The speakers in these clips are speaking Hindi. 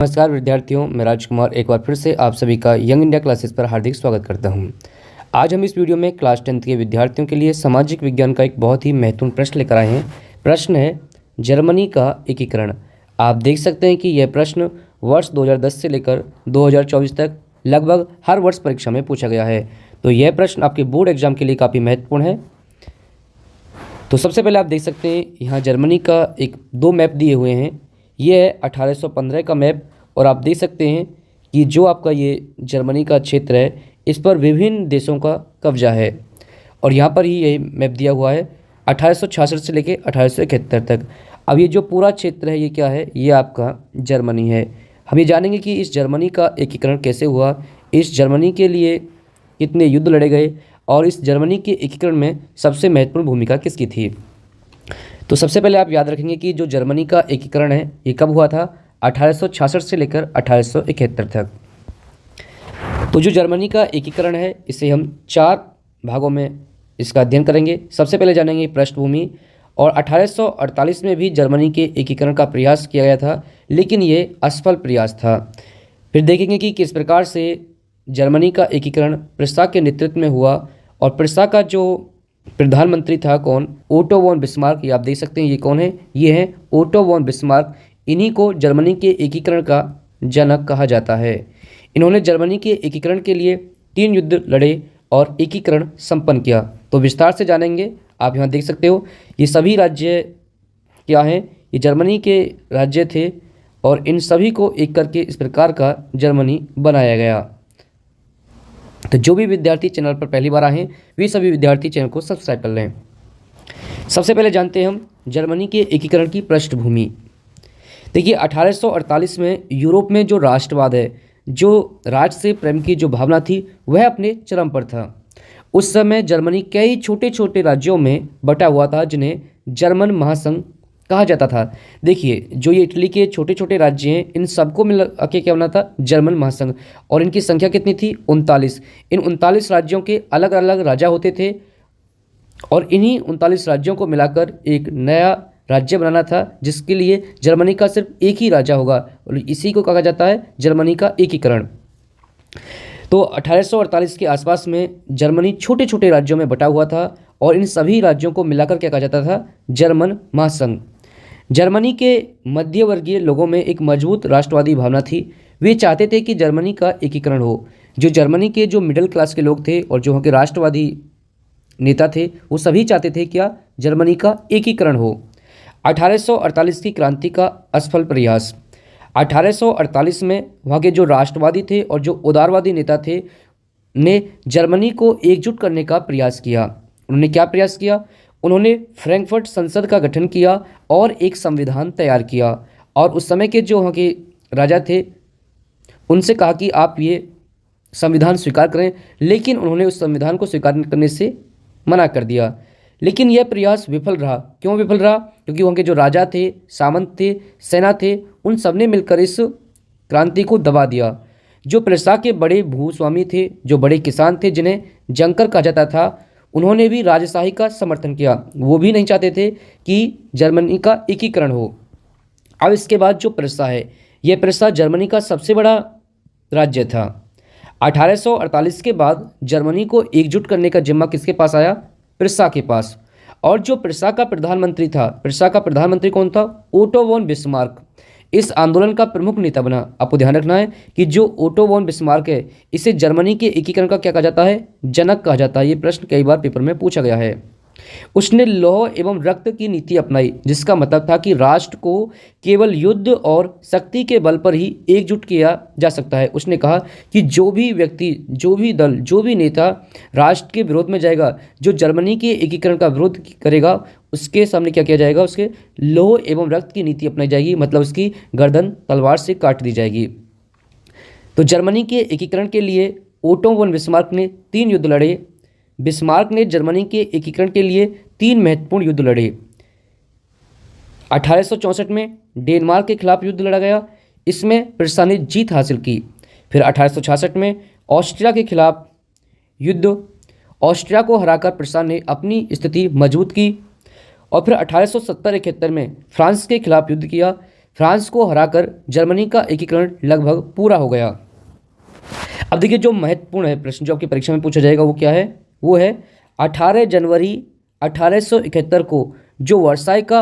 नमस्कार विद्यार्थियों, मैं राजकुमार एक बार फिर से आप सभी का यंग इंडिया क्लासेस पर हार्दिक स्वागत करता हूं। आज हम इस वीडियो में क्लास 10th के विद्यार्थियों के लिए सामाजिक विज्ञान का एक बहुत ही महत्वपूर्ण प्रश्न लेकर आए हैं। प्रश्न है जर्मनी का एकीकरण। आप देख सकते हैं कि यह प्रश्न वर्ष 2010 से लेकर 2024 तक लगभग हर वर्ष परीक्षा में पूछा गया है। तो यह प्रश्न आपके बोर्ड एग्जाम के लिए काफ़ी महत्वपूर्ण है। तो सबसे पहले आप देख सकते हैं यहाँ जर्मनी का दो मैप दिए हुए हैं। ये है 1815 का मैप और आप देख सकते हैं कि जो आपका ये जर्मनी का क्षेत्र है इस पर विभिन्न देशों का कब्जा है और यहाँ पर ही ये मैप दिया हुआ है 1866 से लेके 1871 तक। अब ये जो पूरा क्षेत्र है ये क्या है, ये आपका जर्मनी है। हम ये जानेंगे कि इस जर्मनी का एकीकरण कैसे हुआ, इस जर्मनी के लिए कितने युद्ध लड़े गए और इस जर्मनी के एकीकरण में सबसे महत्वपूर्ण भूमिका किसकी थी। तो सबसे पहले आप याद रखेंगे कि जो जर्मनी का एकीकरण है ये कब हुआ था, 1866 से लेकर 1871 तक। तो जो जर्मनी का एकीकरण है इसे हम 4 भागों में इसका अध्ययन करेंगे। सबसे पहले जानेंगे पृष्ठभूमि। और 1848 में भी जर्मनी के एकीकरण का प्रयास किया गया था, लेकिन ये असफल प्रयास था। फिर देखेंगे कि किस प्रकार से जर्मनी का एकीकरण प्रिस्सा के नेतृत्व में हुआ और प्रिस्सा का जो प्रधानमंत्री था कौन, ओटो वॉन बिस्मार्क। ये आप देख सकते हैं ये कौन है, ये है ओटो वॉन बिस्मार्क। इन्हीं को जर्मनी के एकीकरण का जनक कहा जाता है। इन्होंने जर्मनी के एकीकरण के लिए 3 युद्ध लड़े और एकीकरण संपन्न किया। तो विस्तार से जानेंगे। आप यहाँ देख सकते हो ये सभी राज्य क्या हैं, ये जर्मनी के राज्य थे और इन सभी को एक करके इस प्रकार का जर्मनी बनाया गया। तो जो भी विद्यार्थी चैनल पर पहली बार आए हैं वे सभी विद्यार्थी चैनल को सब्सक्राइब कर लें। सबसे पहले जानते हैं हम जर्मनी के एकीकरण की पृष्ठभूमि। देखिए 1848 में यूरोप में जो राष्ट्रवाद है, जो राज से प्रेम की जो भावना थी वह अपने चरम पर था। उस समय जर्मनी कई छोटे छोटे राज्यों में बटा हुआ था जिन्हें जर्मन महासंघ कहा जाता था। देखिए जो ये इटली के छोटे छोटे राज्य हैं इन सबको मिला के क्या बना था, जर्मन महासंघ। और इनकी संख्या कितनी थी, 39। इन 39 राज्यों के अलग अलग राजा होते थे और इन्हीं 39 राज्यों को मिलाकर एक नया राज्य बनाना था, जिसके लिए जर्मनी का सिर्फ एक ही राजा होगा और इसी को कहा जाता है जर्मनी का एकीकरण। तो 1848 के आसपास में जर्मनी छोटे छोटे राज्यों में बटा हुआ था और इन सभी राज्यों को मिलाकर क्या कहा जाता था, जर्मन महासंघ। जर्मनी के मध्यवर्गीय लोगों में एक मजबूत राष्ट्रवादी भावना थी। वे चाहते थे कि जर्मनी का एकीकरण हो। जो जर्मनी के जो मिडिल क्लास के लोग थे और जो वहाँ के राष्ट्रवादी नेता थे वो सभी चाहते थे क्या, जर्मनी का एकीकरण हो। 1848 की क्रांति का असफल प्रयास। 1848 में वहाँ के जो राष्ट्रवादी थे और जो उदारवादी नेता थे ने जर्मनी को एकजुट करने का प्रयास किया। उन्होंने क्या प्रयास किया, उन्होंने फ्रैंकफर्ट संसद का गठन किया और एक संविधान तैयार किया और उस समय के जो वहाँ के राजा थे उनसे कहा कि आप ये संविधान स्वीकार करें, लेकिन उन्होंने उस संविधान को स्वीकार करने से मना कर दिया। लेकिन यह प्रयास विफल रहा। क्यों विफल रहा, क्योंकि वहाँ के जो राजा थे, सामंत थे, सेना थे, उन सब ने मिलकर इस क्रांति को दबा दिया। जो प्रिस्सा के बड़े भूस्वामी थे, जो बड़े किसान थे जिन्हें जंकर कहा जाता था, उन्होंने भी राजशाही का समर्थन किया। वो भी नहीं चाहते थे कि जर्मनी का एकीकरण हो। अब इसके बाद जो प्रिस्सा है, यह प्रिस्सा जर्मनी का सबसे बड़ा राज्य था। 1848 के बाद जर्मनी को एकजुट करने का जिम्मा किसके पास आया, प्रिस्सा के पास। और जो प्रिस्सा का प्रधानमंत्री था, प्रिस्सा का प्रधानमंत्री कौन था, ओटो वॉन बिस्मार्क इस आंदोलन का प्रमुख नेता बना। आपको ध्यान रखना है कि जो ओटो वॉन बिस्मार्क है इसे जर्मनी के एकीकरण का क्या कहा जाता है, जनक कहा जाता है। ये प्रश्न कई बार पेपर में पूछा गया है। उसने लौह एवं रक्त की नीति अपनाई, जिसका मतलब था कि राष्ट्र को केवल युद्ध और शक्ति के बल पर ही एकजुट किया जा सकता है। उसने कहा कि जो भी व्यक्ति, जो भी दल, जो भी नेता राष्ट्र के विरोध में जाएगा, जो जर्मनी के एकीकरण का विरोध करेगा, उसके सामने क्या किया जाएगा, उसके लौह एवं रक्त की नीति अपनाई जाएगी, मतलब उसकी गर्दन तलवार से काट दी जाएगी। तो जर्मनी के एकीकरण के लिए ओटो वॉन बिस्मार्क ने 3 युद्ध लड़े। बिस्मार्क ने जर्मनी के एकीकरण के लिए 3 महत्वपूर्ण युद्ध लड़े। 1864 में डेनमार्क के खिलाफ युद्ध लड़ा गया, इसमें प्रिस्सा ने जीत हासिल की। फिर 1866 में ऑस्ट्रिया के खिलाफ युद्ध, ऑस्ट्रिया को हराकर प्रिस्सा ने अपनी स्थिति मजबूत की। और फिर 1870-71 में फ्रांस के खिलाफ युद्ध किया। फ्रांस को हराकर जर्मनी का एकीकरण लगभग पूरा हो गया। अब देखिए जो महत्वपूर्ण है प्रश्न जो आपकी परीक्षा में पूछा जाएगा वो क्या है, वो है 18 जनवरी 1871 को जो वर्साई का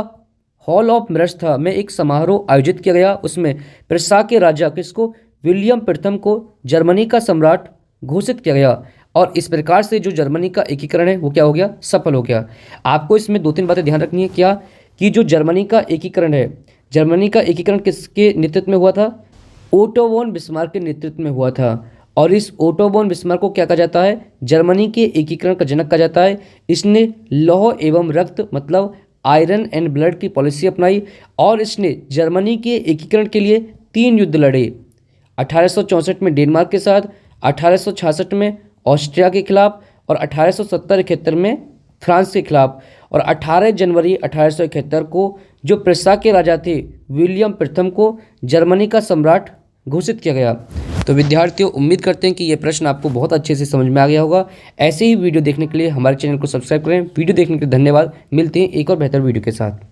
हॉल ऑफ मिरर्स था में एक समारोह आयोजित किया गया, उसमें प्रुसिया के राजा किसको, विलियम प्रथम को जर्मनी का सम्राट घोषित किया गया और इस प्रकार से जो जर्मनी का एकीकरण है वो क्या हो गया, सफल हो गया। आपको इसमें दो तीन बातें ध्यान रखनी है, क्या कि जो जर्मनी का एकीकरण है, जर्मनी का एकीकरण किसके नेतृत्व में हुआ था, ओटो वॉन बिस्मार्क के नेतृत्व में हुआ था। और इस ओटो वॉन बिस्मार्क को क्या कहा जाता है, जर्मनी के एकीकरण का जनक कहा जाता है। इसने लौह एवं रक्त मतलब आयरन एंड ब्लड की पॉलिसी अपनाई और इसने जर्मनी के एकीकरण के लिए 3 युद्ध लड़े, 1864 में डेनमार्क के साथ, 1866 में ऑस्ट्रिया के खिलाफ और 1870-71 में फ्रांस के खिलाफ। और 18 जनवरी 1871 को जो प्रुसिया के राजा थे विलियम प्रथम को जर्मनी का सम्राट घोषित किया गया। तो विद्यार्थियों उम्मीद करते हैं कि ये प्रश्न आपको बहुत अच्छे से समझ में आ गया होगा। ऐसे ही वीडियो देखने के लिए हमारे चैनल को सब्सक्राइब करें। वीडियो देखने के लिए धन्यवाद। मिलते हैं एक और बेहतर वीडियो के साथ।